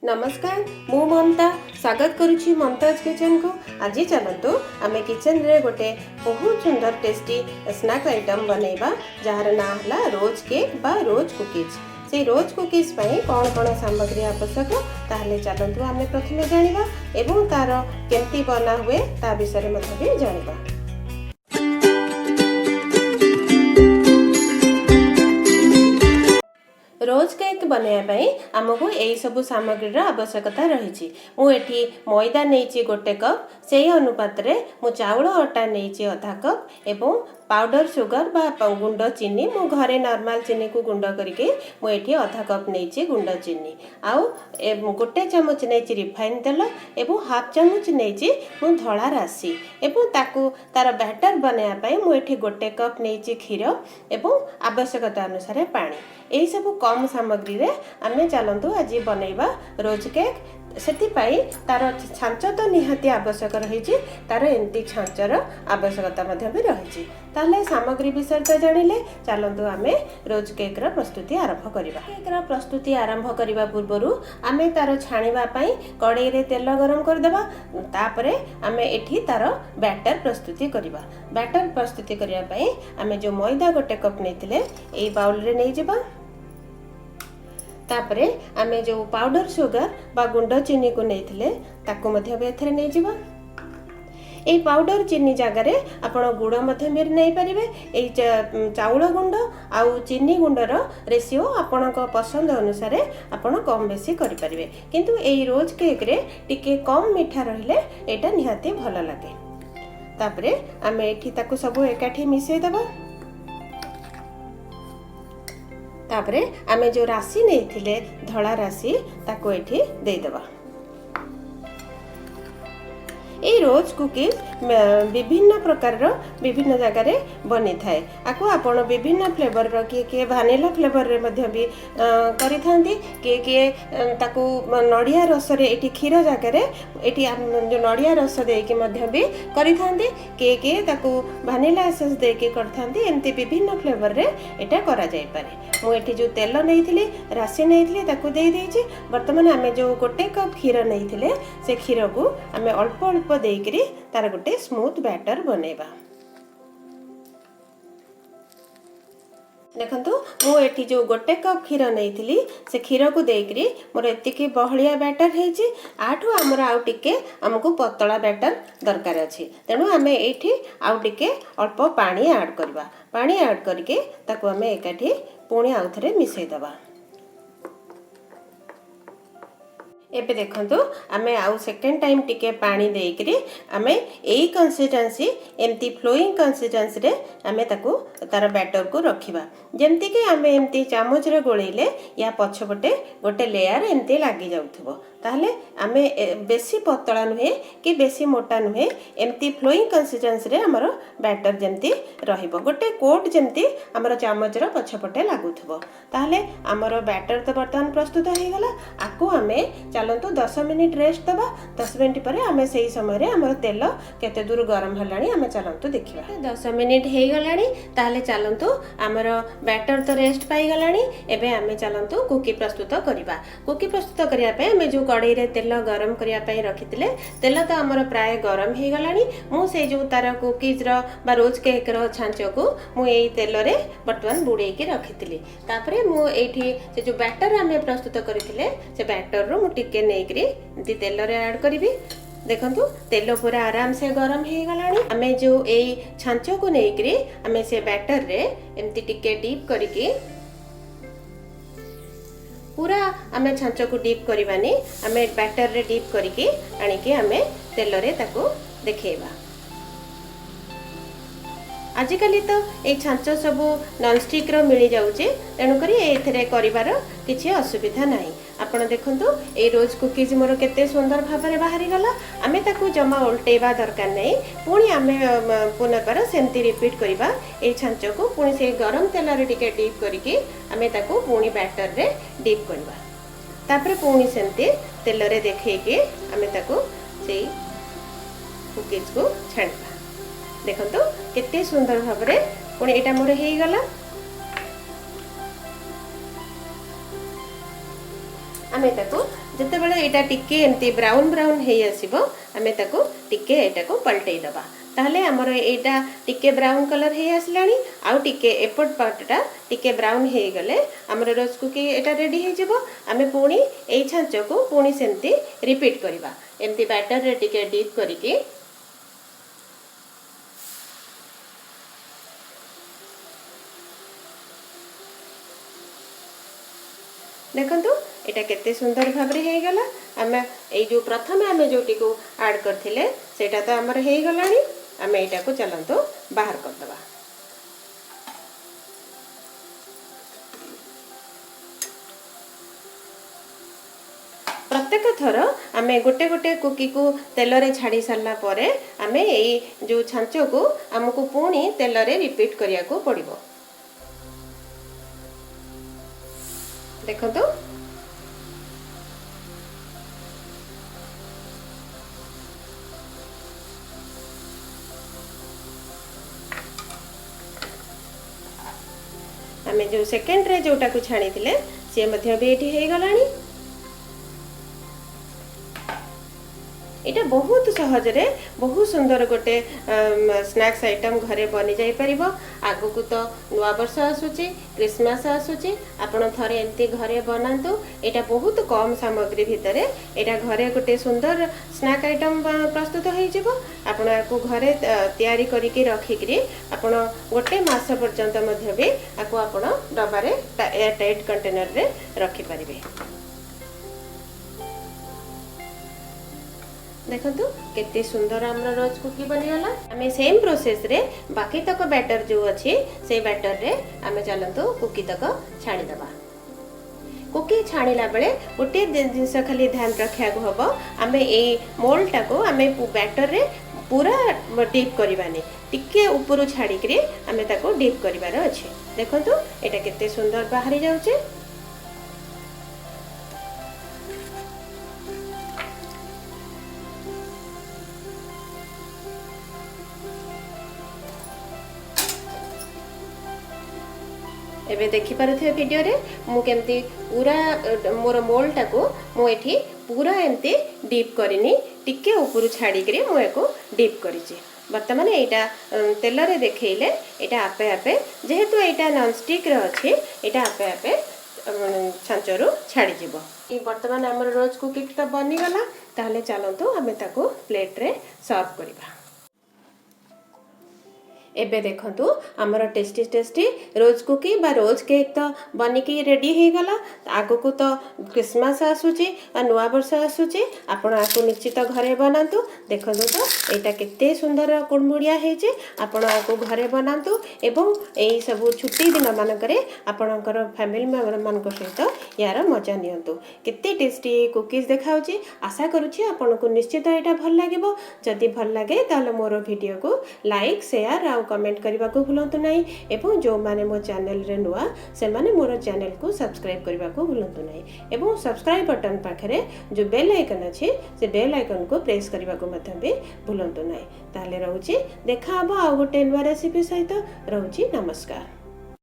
नमस्कार मु ममता स्वागत करुछि ममताज किचन को। आज चलतु आम किचन रे गोटे बहुत सुंदर टेस्टी स्नैक आइटम बनैबा जार ना हला रोज केक बा रोज कुकीज। से रोज कुकीज पई कौन कौन सामग्री आवश्यक ताहले चलतु आम प्रथमे जानिबा एवं तार केमती बना हुए ता विषय में भी जानिबा। रोज केक बनवाई आमको यही सब सामग्री आवश्यकता रही। मुझे मैदा नहीं गोटे कप से अनुपात मु चाउल अटा नहीं अधा कप एवं पाउडर सुगर बा गुंड चीनी मु घरे नॉर्मल चीनी को गुंड करके मुझे अधा कप नहीं गुंड चीनी आउ गोटे चामच नहीं रिफाइन तेल एवं हाफ चामच नहीं मु धला राशि एवं ताकू तार बैटर बनवाई मुझे गोटे कप नहीं क्षीर एवं आवश्यकता अनुसार पानी यही सब कम सामग्री रे आमे चलतु आज बनैबा रोज केक। सेतिपाई तार छांच तो निहाती आवश्यक रही तार एमती छांचर आवश्यकता भी रही। ताले सामग्री विषय तो जानिले चलतु आमे रोज केक रा प्रस्तुति आरंभ करिबा। केक रा प्रस्तुति आरंभ करिबा पूर्वरु आमे तार छाणीबा पई कड़ाई रे तेल गरम कर देबा। तापरे आमे एठी तार बैटर प्रस्तुति करिबा। बैटर प्रस्तुति करिया पई आमे जो मैदा गोटे कप नैतिले एई बाउल रे नै जेबा। तापरे आमे जो पाउडर सुगर बा गुंड चीनी को नैथिले ताको मध्य एथरे नै जिबा। ए पाउडर चीनी जगार आपण गुड़ नहीं पारे। चाउल गुंड आउ चीनी गुंडर रेशियो आपण पसंद अनुसार आपण कम बेसी करें। किंतु एई रोज केक रे टिके कम मीठा रहिले एटा निहाती भल लगे। तापरे आमे एठी ताको सब एकाठी मिसई देबा। तापरे आमे जो राशि नहीं थिले धला राशि ताको एठी दे देबा। ए रोज कुकीज विभिन्न प्रकार विभिन्न जगार बनी थाए। आको आपण विभिन्न फ्लेवर रो किए भानिला फ्लेवर रे मध्य भी करि थांती किए ताको नडिया रस रे एठी क्षीर जगार एठी जो नडिया रस दे के मध्य भी करि थांती किए ताको भानिला एसेंस दे के कर थांती। एमती विभिन्न फ्लेवर रे एटा करा जाय पारे। मु एठी जो तेल नैथिली राशि नैथिली ताको दे देछि। वर्तमान आमे जो गोटे कप क्षीर नैथिले से क्षीर को आमे अल्प अल्प देकरी तार गोटे स्मूथ बैटर बनेबा। देखंतु मु एठी जो गोटे कप क्षीर नैथिली से क्षीर को देकरी मोर एतिकी बहलिया बैटर हेछि। आठु हमर आउ टिके हमकु पतला बैटर दरकार अछि। तेनु आमे एठी आउ टिके अल्प पानी ऐड करबा। पानी ऐड करके ताको आमे एकाठी पुणी आउ थरे मिसई दबा। एबे देखंतु आमे आउ सेकेंड टाइम टिके पानी देकरी आमे एई कंसिस्टेंसी एमती फ्लोइंग कंसिस्टेंसी रे आमे ताको तार बैटर को रखिबा। जेमती कि आमे एमती चामच रे गोळेले या पछपटे गोटे लेयर एमती लागि जाउथबो। ताहले आमे बेसी पतला नुहे कि बेसी मोटा नुहे एमती फ्लोइंग कंसिस्टेंसी रे हमर बैटर जेमती रहिबो। गोटे कोट जेमती हमर चामच रे पछपटे लागुथबो। ताहले हमर बैटर तो वर्तमान प्रस्तुत हो गला। आको आमे चलतु 10 मिनिट रेस्ट दबा। 10 मिनिट पर आमे सही समय रे हमर तेल केते दूर गरम हलानी आमे चलतु देखिबा। 10 मिनिट हे गलानी ताहले चलतु हमर बैटर तो रेस्ट पाई गलानी। एबे आमे चलतु कुकी प्रस्तुत करिबा। कुकी प्रस्तुत करिया पे आमे जो कड़ाई रे तेल गरम करिया पे रखितिले तेल तो हमर प्राय गरम हे गलानी। मु से जो तार कुकीज रो बा रोज केक रो छांचो को मु एई तेल रे वर्तमान बुड़े के रखितिली। तापरे मु एठी से जो बैटर आमे प्रस्तुत करितिले से बैटर रो मु टिके नेकरी तेल रे ऐड करिवि। देखंतु तेल पूरा आराम से गरम हे गलानी। आमे जो एई छांचो को नेकरी आमे से बैटर रे एमती टिके डीप करिके पूरा आमे छांचो को डीप करिवानी। आमे बैटर रे डीप करिके आनिके आमे तेल रे ताको देखेबा। आजिकली तो ये छांच सब नॉनस्टिक रो मिली जाउचे। तेणु करी एथरे करिवार किछि असुविधा नाही। आपण देखंतु ए रोज कुकीज मोर केते सुंदर भाबरे बाहरी गला। आमे ताकू जमा उल्टेबा दरकार नाही। पुणी आमे पुनर्बार सेमती रिपीट करिबा। ए छांच को पुणी से गरम तेल रे टिके डीप करिके आमे ताकू पुणी बैटर रे डीप करबा। तापरे पुणी सेमती तेल रे देखैके आमे ताकू सेई कुकीज को छाणबा। देखंतु केते सुंदर भाबरे पुणी एटा मोर हेई गला। आमे ताकू ଯେତେବେଳେ ଏଇଟା ଟିକେ ଏମିତି ବ୍ରାଉନ୍ ବ୍ରାଉନ୍ ହେଇ ଆସିବ ଆମେ ତାକୁ ଟିକେ ଏଇଟାକୁ ପଲଟେଇ ଦେବା। ତାହେଲେ ଆମର ଏଇଟା ଟିକେ ବ୍ରାଉନ୍ କଲର୍ ହେଇ ଆସିଲାଣି। ଆଉ ଟିକେ ଏପଟ ପାର୍ଟଟା ଟିକେ ବ୍ରାଉନ୍ ହେଇଗଲେ ଆମର ରୋଜ୍ କୁକି ଏଇଟା ରେଡ଼ି ହେଇଯିବ। ଆମେ ପୁଣି ଏଇ ଛାଞ୍ଚକୁ ପୁଣି ସେମିତି ରିପିଟ୍ କରିବା। ଏମିତି ବ୍ୟାଟରରେ ଟିକେ ଡିପ୍ କରିକି देखंतु एटा केते सुंदर भाबरे हे गला। आमे एई जो प्रथमे आमे जोटी को ऐड करथिले सेटा तो हमर हे गलानी। आमे एटा को चलंतो बाहर कर दबा। प्रत्येक थर आमे गोटे गोटे कुकी को तेल रे छाड़ी सारला परे आमे एई जो छांचो को हमको पुणी तेल रे रिपीट करिया को पड़िबो। देखंतु आमे जो सेकेंड रे जोटा को छाणी थिले से मध्य भी एठी हे गलानी। एटा बहुत सहज रे बहुत सुंदर गोटे स्नैक्स आइटम घरे बनी जाई परिबो। आगु को तो नुआ वर्ष आसुची, क्रिसमस आसुची, आपण थरे एंती घरे बनांतु। एटा बहुत कम सामग्री भितरे एटा घरे गोटे सुंदर स्नैक आइटम प्रस्तुत होई जिवो। आपण आकु घरे तयारी करिके रखिकरी आपण गोटे मास पर्यंत मध्य भी आकु आपण डबारे एयर टाइट कंटेनर रे रखि परिबे। देखंतु केते सुंदर हमर रोज कुकी बनी गला। हमें सेम प्रोसेस रे बाकी तक बैटर जो अछि से बैटर रे हमें चलंतु कुकी तक छाणी दबा। कुकी छाणीला बेले गोटे जिंस खाली ध्यान रखिया को हबो। हमें ए मोल्ड टाको हमें बैटर रे पूरा डीप करबानी, टिके ऊपर छाड़ी करी हमें ताको डीप करिवार अछि। देखंतु एटा केते सुंदर बाहरी जाउचे। एबे देखि पारुथे वीडियो रे मु केमती पूरा मोर मोल्ड टाको मु एठी पूरा एमती डीप करिनी, टिके ऊपर छाड़ी करी मु एको डीप करिछि। वर्तमान एटा तेल रे देखैले एटा आपे आपे जेहेतु एटा नॉन स्टिक रे अछि एटा आपे आपे छांचरू छाड़ी जिवो। ई वर्तमान हमर रोज कुकी तो बनी गला। ताहले चलंतु हमें ताको प्लेट रे सर्व करिबा। एबे देखंतु हमर टेस्टी टेस्टी रोज कुकी बा रोज केक तो बनिकी रेडी हे गला। आगो को तो क्रिसमस आसुची आ नुआ वर्ष आसुची। आपण आकु निश्चित घरे बनांतु। देखंतु तो एटा केते सुंदर कुड़मुड़िया हेचे। आपण आकु घरे बनांतु एवं एई सब छुट्टी दिन मानकरे आपणकर फैमिली मेंबर मानक सहित यार मजा नियंतु। केते टेस्टी कुकीज देखाउची। आशा करूची आपनको निश्चित एटा भल लागिबो। जदि भल लागे ताले मोर वीडियो को लाइक शेयर आ कमेंट करने को भूलु ना। एवं जो माने मो चैनल रे नुआ से माने मोर चैनल को सब्सक्राइब करने को भूलु ना। एवं सब्सक्राइब बटन पाखरे जो बेल आइकन अच्छी से बेल आइकन को प्रेस करने को भी भूलु ना। ताले रहउची देखा हबो आ गोटे नुआ रेसिपी सहित रहउची। नमस्कार।